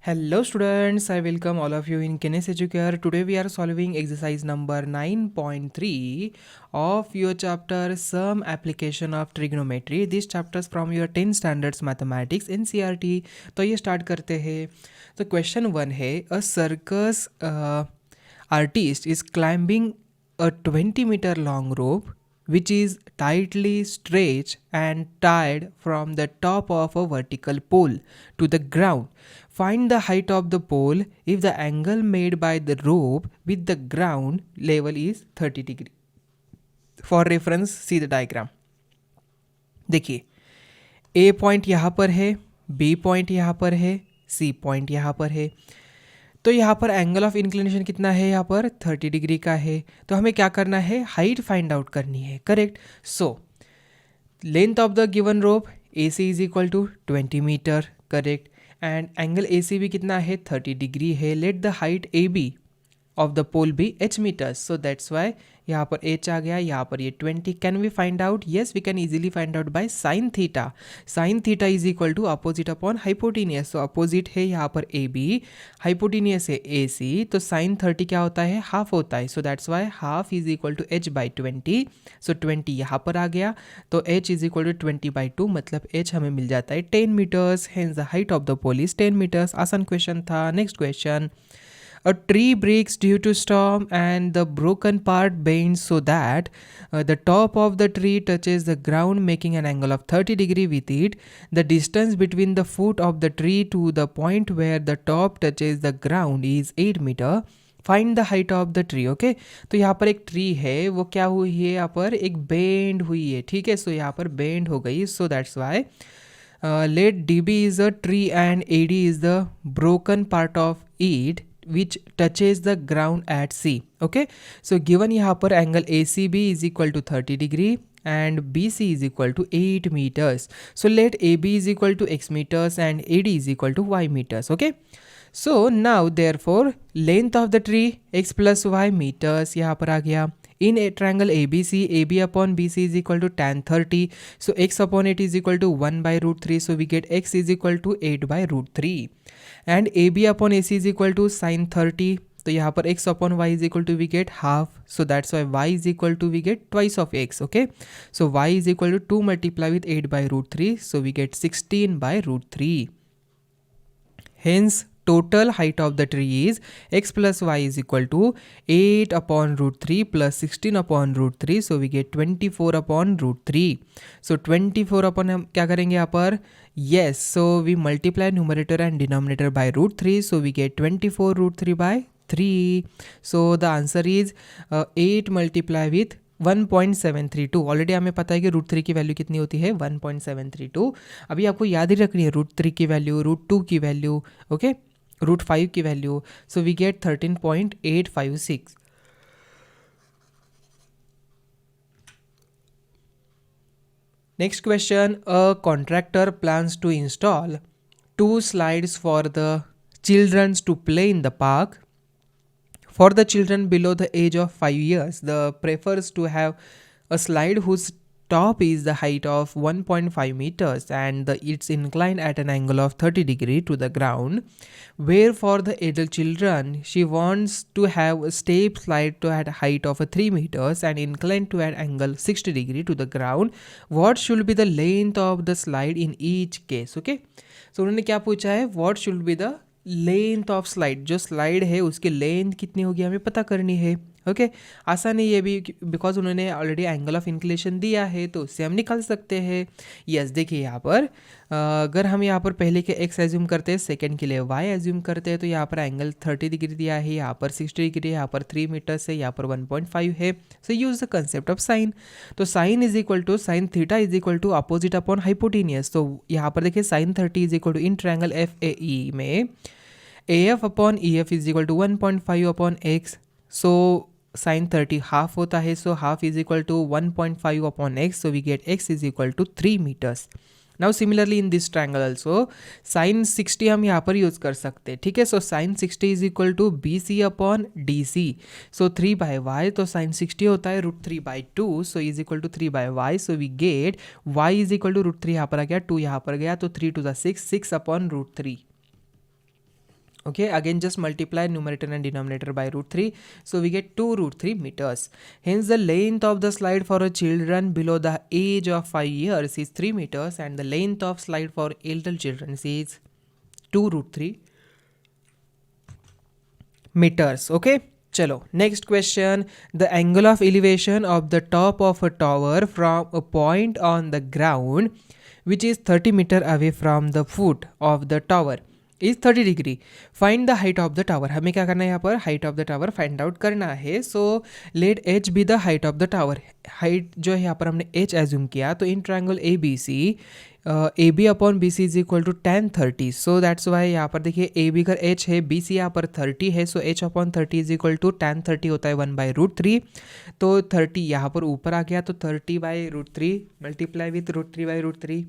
Hello students, I welcome all of you in Kenes Educare. Today we are solving exercise number 9.3 of your chapter Some Application of Trigonometry. This chapter is from your 10 standards mathematics NCERT. तो ये start करते हैं. तो question 1 है a circus artist is climbing a 20-meter long rope which is tightly stretched and tied from the top of a vertical pole to the ground. Find the height of the pole if the angle made by the rope with the ground level is 30 degree. For reference, see the diagram. देखिए, A point यहाँ पर है, B point यहाँ पर है, C point यहाँ पर है. तो यहाँ पर एंगल ऑफ इंक्लिनेशन कितना है, यहाँ पर 30 डिग्री का है. तो हमें क्या करना है, हाइट फाइंड आउट करनी है. Correct. So length of the given rope AC is equal to 20 meter. Correct. And angle AC भी कितना है, 30 डिग्री है. Let the height AB of the pole be h meters. So that's why यहाँ पर h आ गया, यहाँ पर ये 20. Can we find out? Yes, we can easily find out by sine theta. Sine theta is equal to opposite upon hypotenuse. So opposite है यहाँ पर AB, हाइपोटीनियस है AC. तो साइन 30 क्या होता है, हाफ होता है. So that's why half is equal to h by 20. So 20 यहाँ पर आ गया, तो h is equal to 20 by 2, मतलब h हमें मिल जाता है 10 meters. Hence the height of the pole is 10 meters. आसान क्वेश्चन था. Next question. A tree breaks due to storm and the broken part bends so that the top of the tree touches the ground, making an angle of 30 degree with it. The distance between the foot of the tree to the point where the top touches the ground is 8 meter. Find the height of the tree. Okay, तो यहाँ पर एक tree है, वो क्या हुई है, यहाँ पर एक बेंड हुई है. ठीक है, सो यहाँ पर बेंड हो गई. सो that's Y let DB is a tree and AD is the broken part of it which touches the ground at C. Okay, so given यहाँ पर angle ACB is equal to 30 degree and BC is equal to 8 meters. So let AB is equal to x meters and AD is equal to y meters. Okay, so now therefore length of the tree x plus y meters यहाँ पर आ गया. In a triangle ABC, AB upon BC is equal to tan 30. So x upon 8 is equal to 1 by root 3. So we get x is equal to 8 by root 3. And AB upon AC is equal to sin 30. तो यहाँ पर x upon y is equal to we get half. So that's why y is equal to we get twice of x. Okay. So y is equal to 2 multiply with 8 by root 3. So we get 16 by root 3. Hence total height of the tree is x plus y is equal to 8 upon root 3 plus 16 upon root 3. So we get 24 upon root 3. So 24 upon हम क्या करेंगे यहाँ पर, yes, so we multiply numerator and denominator by root 3. So we get 24 root 3 by 3. So the answer is 8 multiply with 1.732. Already हमें पता है कि root 3 की वैल्यू कितनी होती है, 1.732. अभी आपको याद ही रखनी है रूट 3 की वैल्यू, रूट 2 की वैल्यू, ओके, रूट 5 की value. So we get 13.856. Next question. A contractor plans to install 2 slides for the children to play in the park. For the children below the age of 5 years, the prefers to have a slide whose top is the height of 1.5 meters and it's inclined at an angle of 30 degree to the ground. Where for the adult children, she wants to have a step slide to at height of 3 meters and inclined to at angle 60 degree to the ground. What should be the length of the slide in each case? Okay, so उन्होंने क्या पूछा है, what should be the length of slide. जो slide है उसकी length कितनी होगी हमें पता करनी है. ओके, आसान है ये भी, बिकॉज उन्होंने ऑलरेडी एंगल ऑफ इंक्लिनेशन दिया है तो उससे हम निकाल सकते हैं. यस, देखिए यहाँ पर अगर हम यहाँ पर पहले के x एज्यूम करते हैं, सेकंड के लिए y एज्यूम करते हैं, तो यहाँ पर एंगल 30 डिग्री दिया है, यहाँ पर 60 डिग्री है, यहाँ पर 3 मीटर्स है, यहाँ पर 1.5 है. So use the concept of sine. तो sine is equal to sine theta is equal to opposite upon hypotenuse. तो यहाँ पर देखिए sine 30 is equal to in triangle FAE में AF upon EF is equal to 1.5 upon x. So sine 30 half होता है, so half is equal to 1.5 upon x. So we get x is equal to 3 metres. Now similarly in this triangle also sine 60 हम यहाँ पर use कर सकते हैं. ठीक है, so sine 60 is equal to BC upon DC. So 3 by y, तो sine 60 होता है root 3 by 2. So is equal to 3 by y. So we get y is equal to root 3 यहाँ पर आ गया, 2 यहाँ पर गया, तो 3 to the 6 upon root 3. Okay, again just multiply numerator and denominator by root 3, so we get 2 root 3 meters. Hence the length of the slide for a children below the age of 5 years is 3 meters, and the length of slide for elder children is 2 root 3 meters. Okay, chalo, next question. The angle of elevation of the top of a tower from a point on the ground which is 30 meter away from the foot of the tower is 30 degree. Find the height of the tower. हमें क्या करना है यहाँ पर, height of the tower find out करना है. So let H be the height of the tower. Height जो है यहाँ पर हमने एच एज्यूम किया, तो in triangle A B C A B upon B C is equal to 1030. So that's why यहाँ पर देखिए ए बी का एच है, बी सी यहाँ पर 30 है, so H upon 30 is equal to 1030 होता है 1/√3. तो 30 यहाँ पर ऊपर आ गया, तो 30/√3 multiply with √3/√3.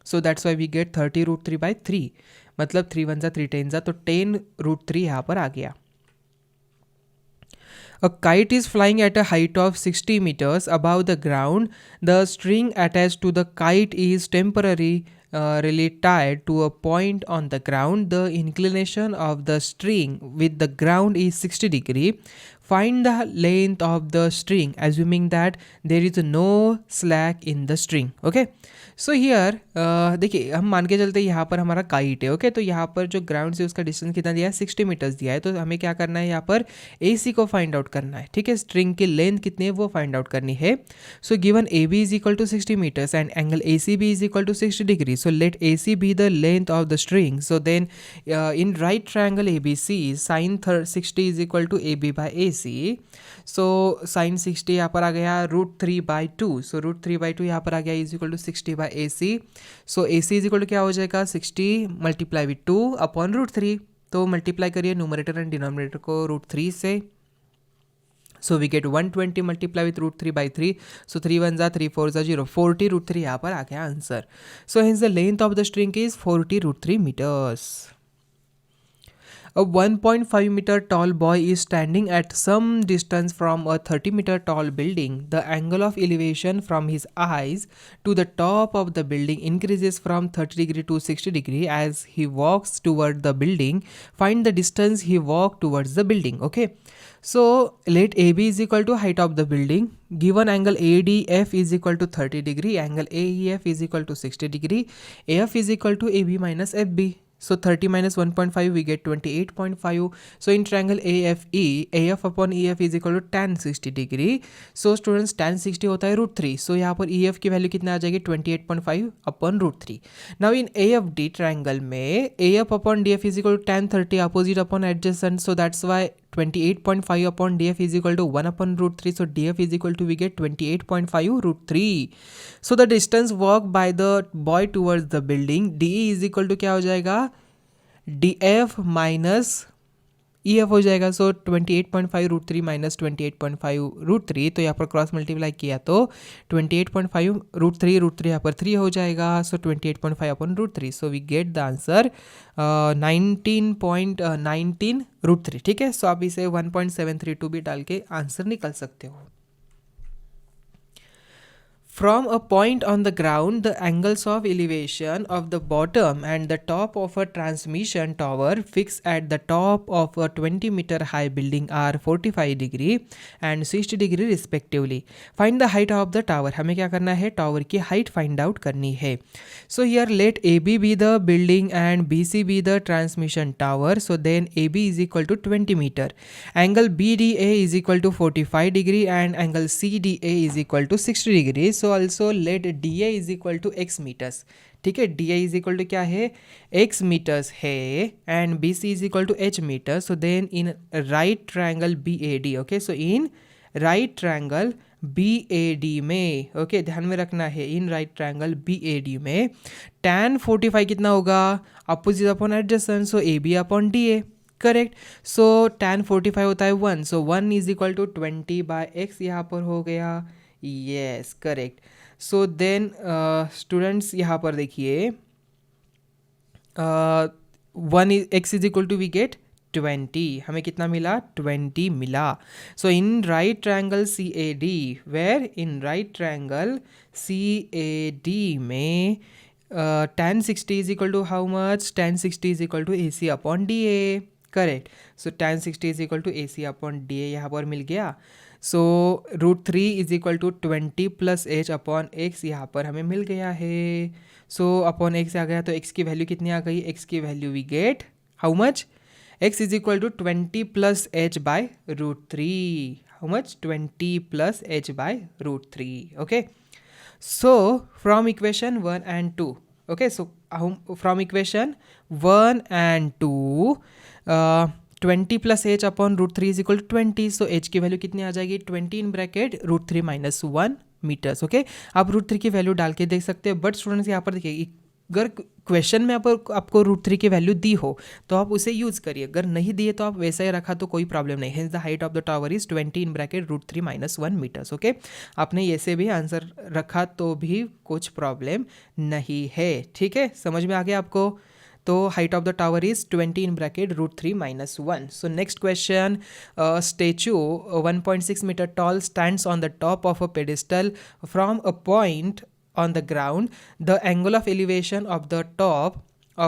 So that's why we get 30√3/3. मतलब 3 1 3 10 तो 10√3 यहाँ पर आ गया. A kite is flying at a height of 60 meters above the ground. The string attached to the kite is temporarily tied to a point on the ground. The inclination of the string with the ground is 60 degree. Find the length of the string assuming that there is no slack in the string. Okay. So here देखिए हम मान के चलते यहाँ पर हमारा kite है. Okay, तो यहाँ पर जो ग्राउंड से उसका डिस्टेंस कितना दिया है, 60 मीटर्स दिया है. तो हमें क्या करना है, यहाँ पर ए सी को फाइंड आउट करना है. ठीक है, स्ट्रिंग की लेंथ कितनी है वो फाइंड आउट करनी है. So given A B is equal to 60 meters and angle A C B is equal to 60 degree. So let A C B the length of the string. So then in right triangle A B C sine 60 is equal to A B by A C. So sine 60 यहाँ पर आ गया √3/2. सो √3/2 यहाँ पर आ गया is equal to 60/AC. So AC is equal to क्या हो जाएगा, 60 मल्टीप्लाई विथ 2 अपॉन √3. तो मल्टीप्लाई करिए न्यूमरेटर एंड डिनोमिनेटर को √3 से. So we get 120 multiply with √3/3. So 3 1 3 4 0 40 √3 यहाँ पर आ गया answer. So hence the length of the string is 40 √3 meters. A 1.5 meter tall boy is standing at some distance from a 30 meter tall building. The angle of elevation from his eyes to the top of the building increases from 30 degree to 60 degree as he walks toward the building. Find the distance he walked towards the building. Okay. So let AB is equal to height of the building. Given angle ADF is equal to 30 degree. Angle AEF is equal to 60 degree. AF is equal to AB minus FB. So 30 minus 1.5 we get 28.5. So in triangle AFE, AF upon EF is equal to tan 60 degree. So students tan 60 होता है √3. So यहाँ पर EF की value कितना आ जाएगी 28.5 upon √3. Now in AFD triangle में AF upon DF is equal to tan 30 opposite upon adjacent. So that's why 28.5 upon DF is equal to 1 upon √3. So DF is equal to we get 28.5 √3. So the distance walked by the boy towards the building DE is equal to क्या हो जाएगा, DF minus EF हो जाएगा. So 28.5 √3 minus 28.5 √3. तो यहाँ पर cross multiply किया तो 28.5 √3 यहाँ पर 3 हो जाएगा. So 28.5 upon √3. So we get the answer 19.19 √3. ठीक है, सो आप इसे 1.732 भी डाल के आंसर निकल सकते हो. From a point on the ground, the angles of elevation of the bottom and the top of a transmission tower fixed at the top of a 20 meter high building are 45 degree and 60 degree respectively. Find the height of the tower. हमें क्या करना है, tower की height find out करनी है. So here let AB be the building and BC be the transmission tower. So then AB is equal to 20 meter. Angle BDA is equal to 45 degree and angle CDA is equal to 60 degree. So also let DA is equal to x meters. ठीक है, DA is equal to क्या है, x meters है and BC is equal to h meters. So then in right triangle BAD, okay, so in right triangle BAD में, okay, ध्यान में रखना है, इन राइट ट्रायंगल BAD में tan 45 कितना होगा, अपोजिट अपॉन एडजेसेंट. सो AB upon DA. Correct. So tan 45 होता है 1. सो 1 इज इक्वल टू 20/x यहाँ पर हो गया. Yes, correct. So then students यहाँ पर देखिए 1x is equal to we get 20. हमें कितना मिला, 20 मिला. So in right triangle CAD, where in right triangle CAD में tan 60 is equal to how much, tan 60 is equal to AC upon DA. Correct. So tan 60 is equal to AC upon DA यहाँ पर मिल गया. So √3 is equal to 20 plus H upon X यहाँ पर हमें मिल गया है. सो अपॉन X आ गया तो X की वैल्यू कितनी आ गई? X की value we get how much? X is equal to 20 plus H by √3. How much? 20 plus H by √3. Okay. So from equation 1 and 2, okay, so from equation 1 and 2, 20 plus h upon √3 is equal to 20. So h की value कितनी आ जाएगी? 20 in bracket √3 minus 1 meters. Okay, आप √3 की value डाल के देख सकते हैं. बट स्टूडेंट्स यहाँ पर देखिए, अगर क्वेश्चन में आपको √3 की वैल्यू दी हो तो आप उसे यूज़ करिए. अगर नहीं दिए तो आप वैसा ही रखा तो कोई प्रॉब्लम नहीं. Hence the height of the tower is 20 in bracket √3 minus 1 meters. Okay, आपने ऐसे भी आंसर रखा तो भी कुछ प्रॉब्लम नहीं है. ठीक है, समझ में आ गया आपको? तो height of the tower is 20 in bracket √3 minus 1. So next question, statue 1.6 metre tall stands on the top of a pedestal from a point on the ground. The angle of elevation of the top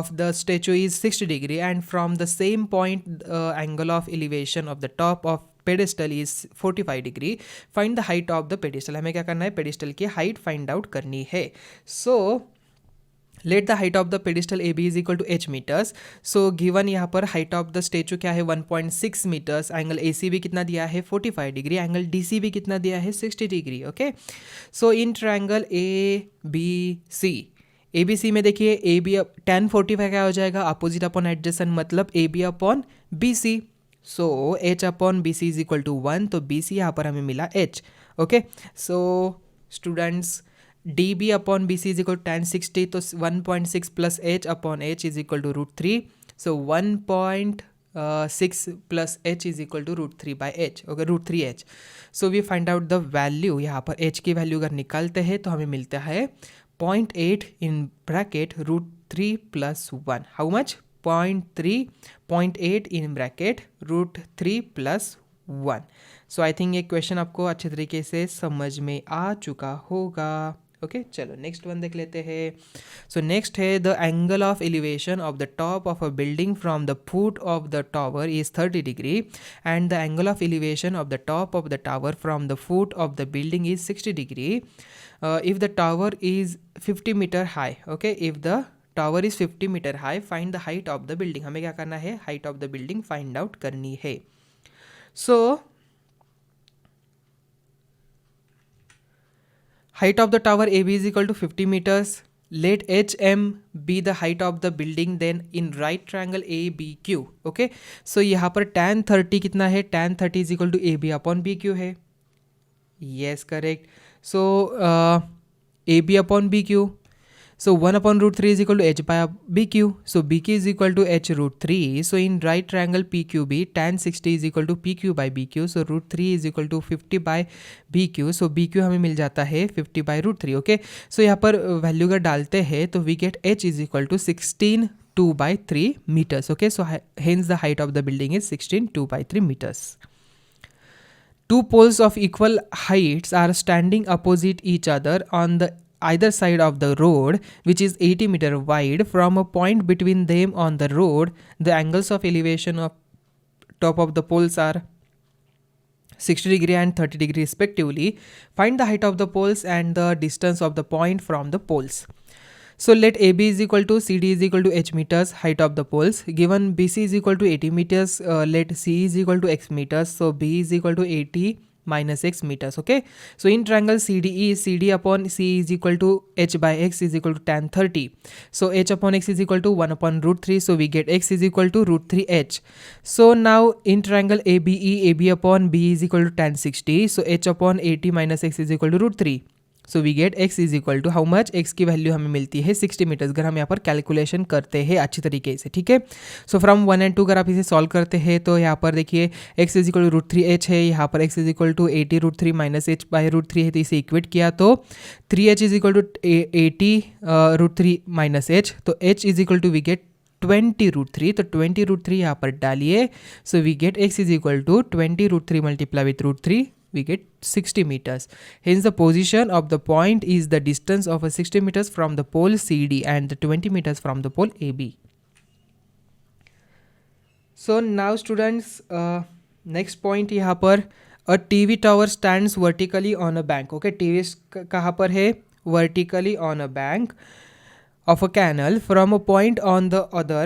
of the statue is 60 degree, and from the same point angle of elevation of the top of pedestal is 45 degree. Find the height of the pedestal. हमें क्या करना है? pedestal की height find out करनी है. So let the height of the pedestal AB is equal to h meters. So given यहाँ पर height of the statue क्या है? 1.6 meters. एंगल ACB कितना दिया है? 45 डिग्री. एंगल DCB कितना दिया है? 60 degree. Okay, so in triangle ABC, ABC में देखिए AB tan 45 क्या हो जाएगा? अपोजिट अपॉन एडजेसेंट, मतलब AB upon BC. So H upon BC is equal to 1. तो BC यहाँ पर हमें मिला H. Okay, so students DB upon BC is equal to tan 60. तो 1.6 plus H upon H is equal to √3. So 1.6 plus H is equal to √3 by H. Okay, √3H. So we find out the value. यहाँ पर H की value अगर निकालते हैं तो हमें मिलता है 0.8 इन bracket √3 plus 1. How much? 0.8 in bracket √3 plus 1. So I think ये क्वेश्चन आपको अच्छे तरीके से समझ में आ चुका होगा. ओके, चलो नेक्स्ट वन देख लेते हैं. सो नेक्स्ट है, the angle of elevation of the top of a building from the foot of the tower is 30 degree, and the angle of elevation of the top of the tower from the foot of the building is 60 degree. If the tower is 50 metre high. Okay, if the tower is 50 metre high, find the height of the building. हमें क्या करना है? Height of the building find out करनी है. सो height of the tower AB is equal to 50 meters. Let HM be the height of the building then in right triangle ABQ. Okay, so यहाँ पर tan 30 कितना है? tan 30 is equal to AB upon BQ है. Yes, correct. So AB upon BQ. So 1 upon √3 is equal to H by BQ. So BQ is equal to H √3. So in right triangle PQB, tan 60 is equal to PQ by BQ. So √3 is equal to 50 by BQ. So BQ हमें मिल जाता है 50 by √3. Okay, सो यहाँ पर value अगर डालते हैं तो we get H is equal to 16 2 by 3 meters. Okay, so hence the height of the building is 16 2 by 3 meters. Two poles of equal heights are standing opposite each other on the either side of the road, which is 80 meter wide. From a point between them on the road, the angles of elevation of top of the poles are 60 degree and 30 degree respectively. Find the height of the poles and the distance of the point from the poles. So let AB is equal to CD is equal to H meters, height of the poles. Given BC is equal to 80 meters, let C is equal to X meters. So B is equal to 80 minus X meters. Okay, so in triangle CDE, CD upon C is equal to H by X is equal to tan 30. So H upon X is equal to 1 upon √3. So we get X is equal to √3H. So now in triangle ABE, AB upon B is equal to tan 60. So H upon 80 minus X is equal to √3. So we get x is equal to how much? x की value हमें मिलती है 60 metres. अगर हम यहाँ पर calculation करते हैं अच्छी तरीके से, ठीक है. सो फ्रॉम 1 and 2 अगर आप इसे सॉल्व करते हैं तो यहाँ पर देखिए x is equal to √3h है, यहाँ पर x is equal to 80 √3 minus h by √3 है, तो इसे इक्वेट किया तो 3h is equal to 80 √3 minus h. तो h is equal to we get 20 √3. तो 20 √3 यहाँ पर डालिए. So we get x is equal to 20 √3 multiply with √3, we get 60 meters. Hence the position of the point is the distance of a 60 meters from the pole CD and the 20 meters from the pole AB. So now students, next point यहाँ पर, a TV tower stands vertically on a bank. Okay, TV कहाँ पर है? Vertically on a bank of a canal from a point on the other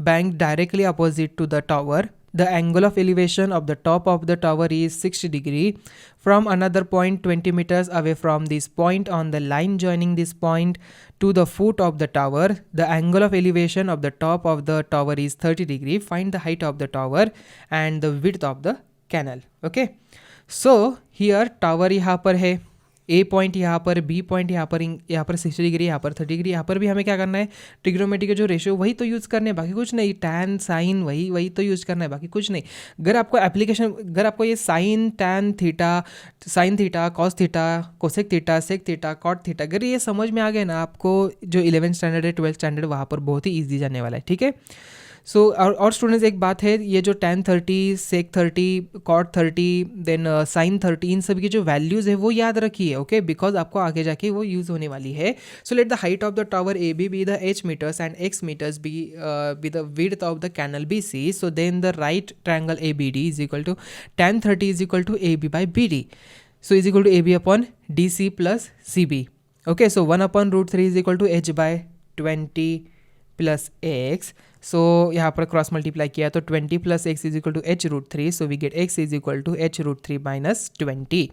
bank directly opposite to the tower. The angle of elevation of the top of the tower is 60 degree. From another point 20 meters away from this point on the line joining this point to the foot of the tower, the angle of elevation of the top of the tower is 30 degree. Find the height of the tower and the width of the canal. Okay, so here tower यहाँ पर है, ए point यहाँ पर, B point यहाँ पर 60 degree, यहाँ पर 30 degree. यहाँ पर भी हमें क्या करना है? ट्रिग्नोमेट्री के जो रेशियो वही तो यूज़ करने हैं, बाकी कुछ नहीं. टैन साइन वही तो यूज़ करना है, बाकी कुछ नहीं. अगर आपको ये sine tan theta, sine theta, cos theta, cosec theta, sec theta, cot theta, अगर ये समझ में आ गया ना, आपको जो 11th स्टैंडर्ड है, 12th स्टैंडर्ड, वहाँ पर बहुत ही ईजी जाने वाला है. ठीक है. सो और स्टूडेंट्स एक बात है, ये जो tan 30, sec 30, cot 30, then sin 30, इन सब की जो वैल्यूज़ है वो याद रखिए. ओके, बिकॉज आपको आगे जाके वो यूज़ होने वाली है. So let the height of the tower A B the h metres and x metres B the width of the canal B C. So then the right triangle A B D is equal to tan 30 is equal to A B by B D. So is equal to A B upon D C plus C B. Okay, so 1/√3 is equal to h by 20 plus x. So यहाँ पर cross multiply किया तो 20 plus x is equal to h√3. So we get x is equal to h√3 minus 20.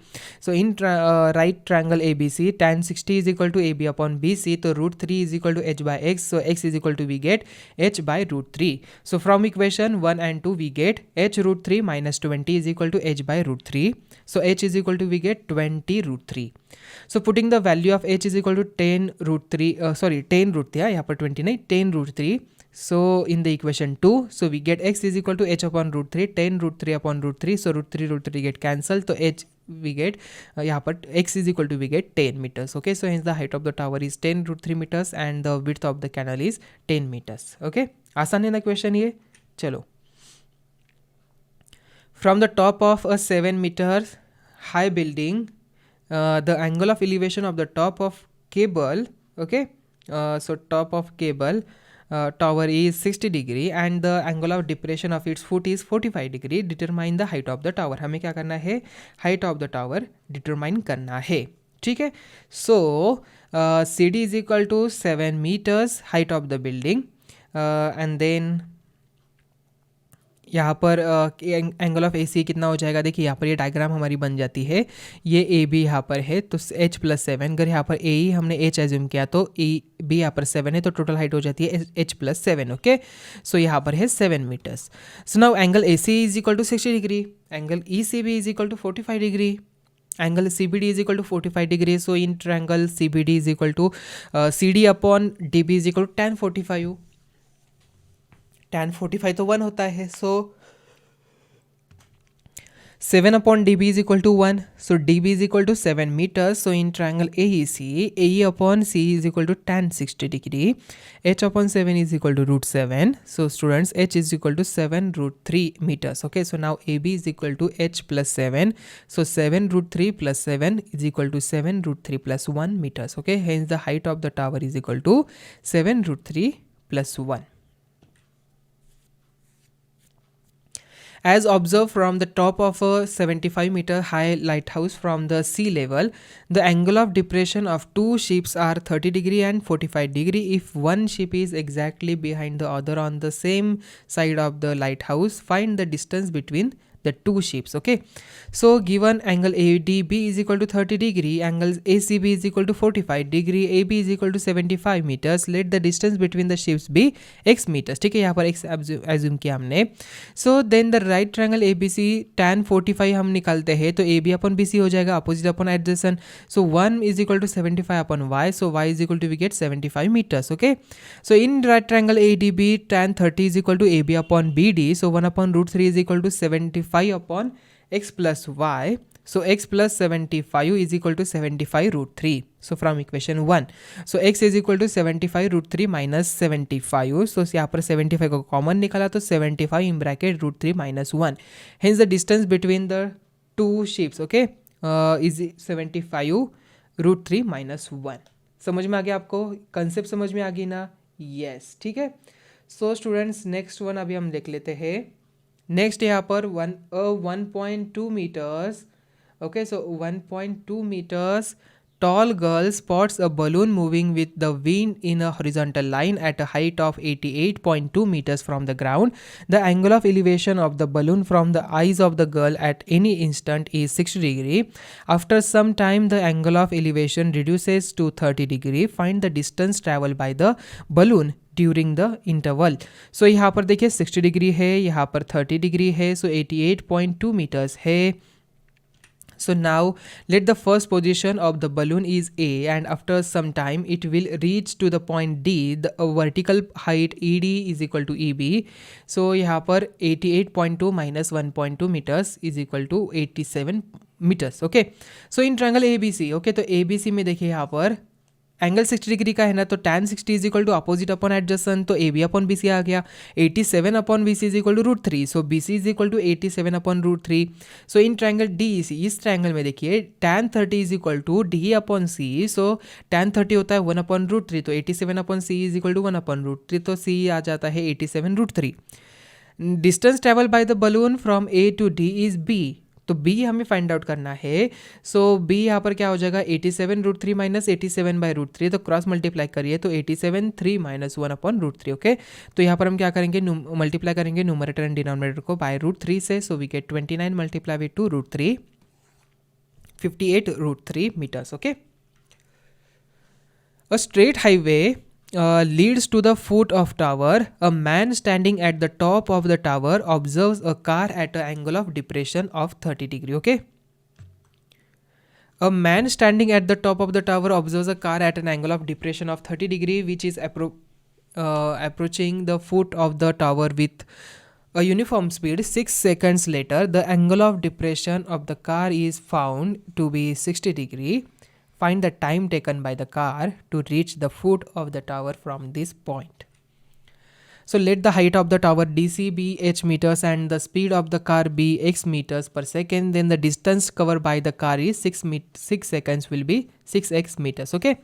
So in right triangle A B C, tan 60 is equal to A B upon B C. तो √3 is equal to h by x. So x is equal to we get h by √3. So from equation 1 and 2 we get h√3 minus 20 is equal to h by √3. So h is equal to we get 20√3. So putting the value of h is equal to 10√3, यहाँ पर 20 नहीं, 10√3. So in the equation 2, so we get x is equal to h upon √3, 10√3 upon √3. So √3 get cancelled. So h we get यहाँ पर x is equal to we get 10 meters. Okay, so hence the height of the tower is 10√3 meters and the width of the canal is 10 meters. Okay, आसान है ना question ये? चलो. From the top of a 7 meters high building, the angle of elevation of the top of cable, okay, so top of cable tower is 60 degree and the angle of depression of its foot is 45 degree. Determine the height of the tower. हमें क्या करना है? Height of the tower determine करना है. ठीक है. So CD is equal to 7 meters height of the building and then यहाँ पर एंगल ऑफ ए सी कितना हो जाएगा? देखिए यहाँ पर ये डायग्राम हमारी बन जाती है. ये ए बी यहाँ पर है तो h प्लस 7. अगर यहाँ पर ए ही हमने h एज्यूम किया तो ए बी यहाँ पर 7 है तो टोटल हाइट हो जाती है h प्लस 7. ओके, सो यहाँ पर है 7 metres. So now angle A C is equal to 60 degree, angle E C B is equal to 45 degree, angle C B D is equal to 45 degree. So in triangle C B D is equal to C D upon D B is equal to tan 45. tan 45 तो 1 होता है. सो 7 upon db is equal to 1. So db is equal to 7 meters. So in triangle AEC, AE upon C is equal to tan 60 degree. H upon 7 is equal to √7. So students, H is equal to 7√3 meters. Okay, so now AB is equal to H plus 7. So 7√3 plus 7 is equal to 7√3 plus 1 meters. Okay, hence the height of the tower is equal to 7√3 plus 1. As observed from the top of a 75-meter high lighthouse from the sea level, the angle of depression of two ships are 30 degree and 45 degree. If one ship is exactly behind the other on the same side of the lighthouse, find the distance between the two ships. Okay, so given angle ADB is equal to 30 degree, angle ACB is equal to 45 degree, AB is equal to 75 meters. Let the distance between the ships be x meters. ठीक है, यहाँ पर x assume किया हमने. So then the right triangle ABC tan 45 हम निकालते हैं तो AB upon BC हो जाएगा, opposite upon adjacent. So 1 is equal to 75 upon y, so y is equal to we get 75 meters. Okay, so in right triangle ADB tan 30 is equal to AB upon BD. So 1 upon √3 is equal to 75 upon x plus y. So x plus 75 is equal to 75√3. So from equation 1, so x is equal to 75√3 minus 75. So यहाँ पर 75 को common निकाला तो 75 in bracket √3 minus 1. Hence the distance between the two ships, okay, is 75√3 minus 1. समझ में आ गया आपको? Concept समझ में आ गई ना? यस, ठीक है. सो स्टूडेंट्स नेक्स्ट वन अभी हम देख लेते हैं। नेक्स्ट यहाँ पर 1.2 metres, okay, so 1.2 meters tall girl spots a balloon moving with the wind in a horizontal line at a height of 88.2 meters from the ground. The angle of elevation of the balloon from the eyes of the girl at any instant is 60 degree. After some time the angle of elevation reduces to 30 degree. Find the distance traveled by the balloon during the interval. So यहाँ पर देखिए 60 degree है, यहाँ पर 30 डिग्री है, सो 88.2 metres है। So now let the first position of the balloon is A, and after some time it will reach to the point D. The vertical height ED is equal to EB. So यहाँ पर 88.2 minus 1.2 meters is equal to 87 meters. Okay. So in triangle ABC, okay, तो ABC में देखिए यहाँ पर angle 60 degree का है ना, तो tan 60 is equal to opposite upon adjacent, तो AB अपॉन BC आ गया। 87 upon BC is equal to √3, so BC is equal to 87 upon √3। So in triangle DEC, इस ट्रायंगल में देखिए tan 30 is equal to DE upon C, so tan 30 होता है 1 upon √3, तो 87 upon C is equal to 1 upon √3, तो C आ जाता है 87 √3। Distance travel by the balloon from A to D is B, तो B हमें फाइंड आउट करना है। सो B यहाँ पर क्या हो जाएगा 87 √3 माइनस 87 बाई √3, तो क्रॉस मल्टीप्लाई करिए तो 87 3 माइनस 1 अपॉन √3। ओके, तो यहाँ पर हम क्या करेंगे, मल्टीप्लाई करेंगे न्यूमरेटर एंड डिनोमिनेटर को बाय √3 से, so we get 29 multiply with 2 √3, 58 √3 metres. Okay, a straight highway leads to the foot of tower. A man standing at the top of the tower observes a car at an angle of depression of 30 degree. Okay, a man standing at the top of the tower observes a car at an angle of depression of 30 degree which is approaching the foot of the tower with a uniform speed. 6 seconds later the angle of depression of the car is found to be 60 degree. Find the time taken by the car to reach the foot of the tower from this point. So let the height of the tower DC be h meters and the speed of the car be x meters per second. Then the distance covered by the car is 6 seconds will be 6x meters. Okay.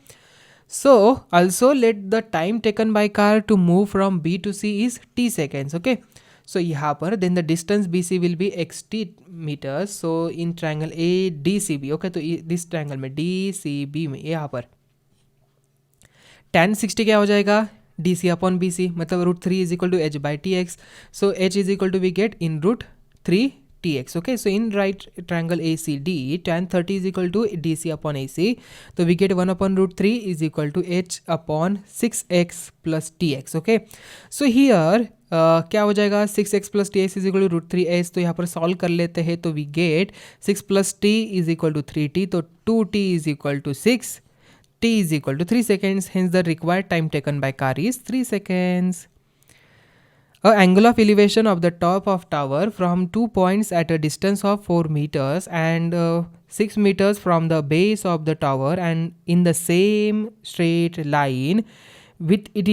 So also let the time taken by car to move from B to C is t seconds. Okay. So यहाँ पर then the distance BC will be XT metres. So in triangle ADCB, okay, तो this triangle में DCB में यहाँ पर tan 60 क्या हो जाएगा DC अपॉन BC, मतलब √3 is equal to H by TX। So H is equal to we get in √3 TX. Okay, so in right triangle ACD, tan 30 is equal to DC upon AC, so we get 1 upon √3 is equal to H upon 6x plus TX. Okay, so here क्या हो जाएगा 6x plus TX is equal to √3h, तो यहाँ पर solve कर लेते हैं, तो we get 6 plus T is equal to 3T, तो 2T is equal to 6, T is equal to 3 seconds, hence the required time taken by car is 3 seconds. A angle of elevation of the top of tower from 2 points at a distance of 4 meters and 6 meters from the base of the tower and in the same straight line with it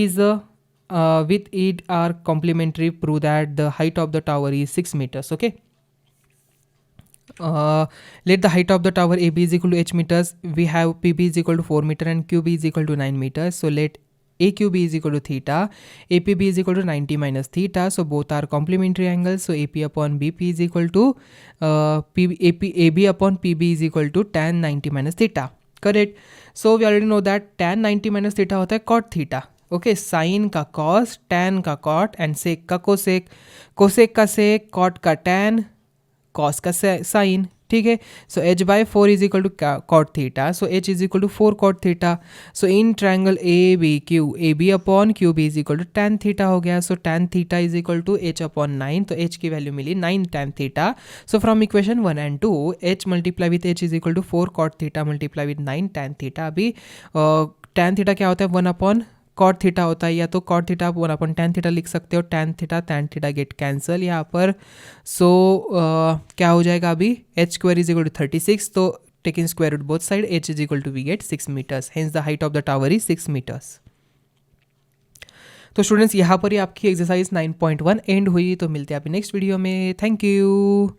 are complementary, prove that the height of the tower is 6 meters. Okay, let the height of the tower AB is equal to h meters. We have PB is equal to 4 meter and QB is equal to 9 meters. So let AQB is equal to theta, APB is equal to 90 minus theta, so both are complementary angles. So AP upon BP is equal to AB upon PB is equal to tan 90 minus theta. Correct. So we already know that tan 90 minus theta होता है cot theta. Okay, sin का cos, tan का cot and sec का cosec, cosec का sec, cot का tan, cos का sin. ठीक है, so h by 4 is equal to cot theta, so h is equal to 4 cot theta. So in triangle ABQ, AB upon QB is equal to tan theta हो गया। So tan theta is equal to h upon 9, तो h की value मिली 9 tan theta. So from equation 1 and 2 h multiply with h is equal to 4 cot theta multiply with 9 tan theta. अभी tan theta क्या होता है 1 upon cot theta होता है, या तो कॉट थीटा आप 1 अपॉन tan थीटा लिख सकते हो, tan थीटा गेट कैंसल यहाँ पर। सो क्या हो जाएगा अभी h square is equal to 36, तो taking square root both side h is equal to we get 6 metres, hence the height of the tower is 6 metres. तो स्टूडेंट्स यहाँ पर ही आपकी एक्सरसाइज 9.1 एंड हुई, तो मिलते हैं आप नेक्स्ट वीडियो में। Thank you.